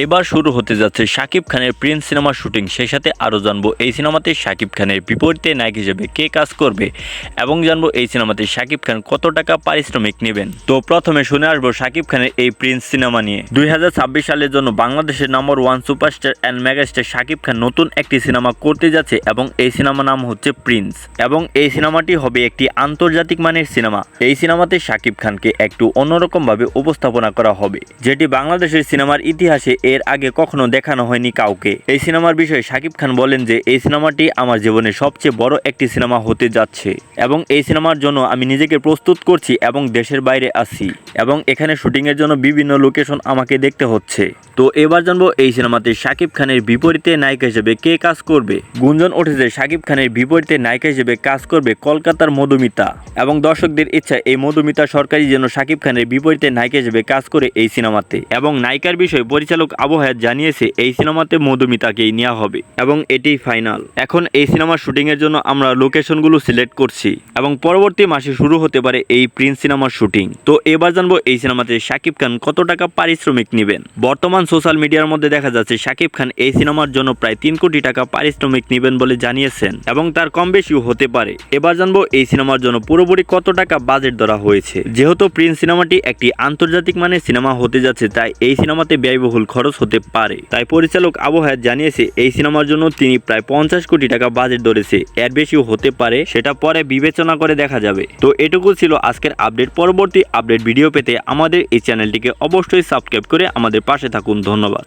এবার শুরু হতে যাচ্ছে শাকিব খানের প্রিন্স সিনেমার শুটিং। সেই সাথে আরও জানবো এই সিনেমাতে শাকিব খানের বিপরীতে নায়ক হিসেবে কে কাজ করবে এবং জানবো এই সিনেমাতে শাকিব খান কত টাকা পারিশ্রমিক নেবেন। তো প্রথমে শুনে আসবো শাকিব খানের এই প্রিন্স সিনেমা নিয়ে। 2026 সালের জন্য বাংলাদেশের নম্বর 1 superstar and megastar Shakib Khan নতুন একটি সিনেমা করতে যাচ্ছে এবং এই সিনেমার নাম হচ্ছে প্রিন্স এবং এই সিনেমাটি হবে একটি আন্তর্জাতিক মানের সিনেমা। এই সিনেমাতে শাকিব খানকে একটু অন্যরকম ভাবে উপস্থাপনা করা হবে, যেটি বাংলাদেশের সিনেমার ইতিহাসে এর আগে কখনো দেখানো হয়নি কাউকে। এই সিনেমার বিষয়ে শাকিব খান বলেন যে এই সিনেমাটি আমার জীবনের সবচেয়ে বড় একটি সিনেমা হতে যাচ্ছে এবং এই সিনেমার জন্য আমি নিজেকে প্রস্তুত করছি এবং দেশের বাইরে আছি এবং এখানে শুটিংয়ের জন্য বিভিন্ন লোকেশন আমাকে দেখতে হচ্ছে। তো এবার জানবো এই সিনেমাতে শাকিব খানের বিপরীতে নায়িকা হিসেবে কে কাজ করবে। গুঞ্জন উঠেছে শাকিব খানের বিপরীতে নায়িকা হিসেবে কাজ করবে কলকাতার মধুমিতা এবং দর্শকদের ইচ্ছা এই মধুমিতা সরকারি যেন শাকিব খানের বিপরীতে নায়িকা হিসেবে কাজ করে এই সিনেমাতে। এবং নায়িকার বিষয়ে পরিচালক আবু হায়াত জানিয়েছে এই সিনেমাতে মধুমিতাকেই নেওয়া হবে এবং এটাই ফাইনাল। এখন এই সিনেমার শুটিং এর জন্য আমরা লোকেশনগুলো সিলেক্ট করছি এবং পরবর্তী মাসে শুরু হতে পারে এই প্রিন্স সিনেমার শুটিং। তো এবার জানবো এই সিনেমাতে শাকিব খান কত টাকা পারিশ্রমিক নেবেন। বর্তমান সোশ্যাল মিডিয়ার মধ্যে দেখা যাচ্ছে শাকিব খান এই সিনেমার জন্য প্রায় 3 কোটি টাকা পারিশ্রমিক নেবেন বলে জানিয়েছেন এবং তার কম বেশিও হতে পারে। এবার জানবো এই সিনেমার জন্য পুরোপুরি কত টাকা বাজেট ধরা হয়েছে। যেহেতু প্রিন্স সিনেমাটি একটি আন্তর্জাতিক মানের সিনেমা হতে যাচ্ছে তাই এই সিনেমাতে ব্যয়বহুল খরচ হতে পারে। তাই পরিচালক আবু হায়াত জানিয়েছে এই সিনেমার জন্য তিনি প্রায় 50 কোটি টাকা বাজেট ধরেছে, এর বেশিও হতে পারে, সেটা পরে বিবেচনা করে দেখা যাবে। তো এটুকু ছিল আজকের আপডেট। পরবর্তী আপডেট ভিডিও পেতে আমাদের এই চ্যানেলটিকে অবশ্যই সাবস্ক্রাইব করে আমাদের পাশে থাকুন। ধন্যবাদ।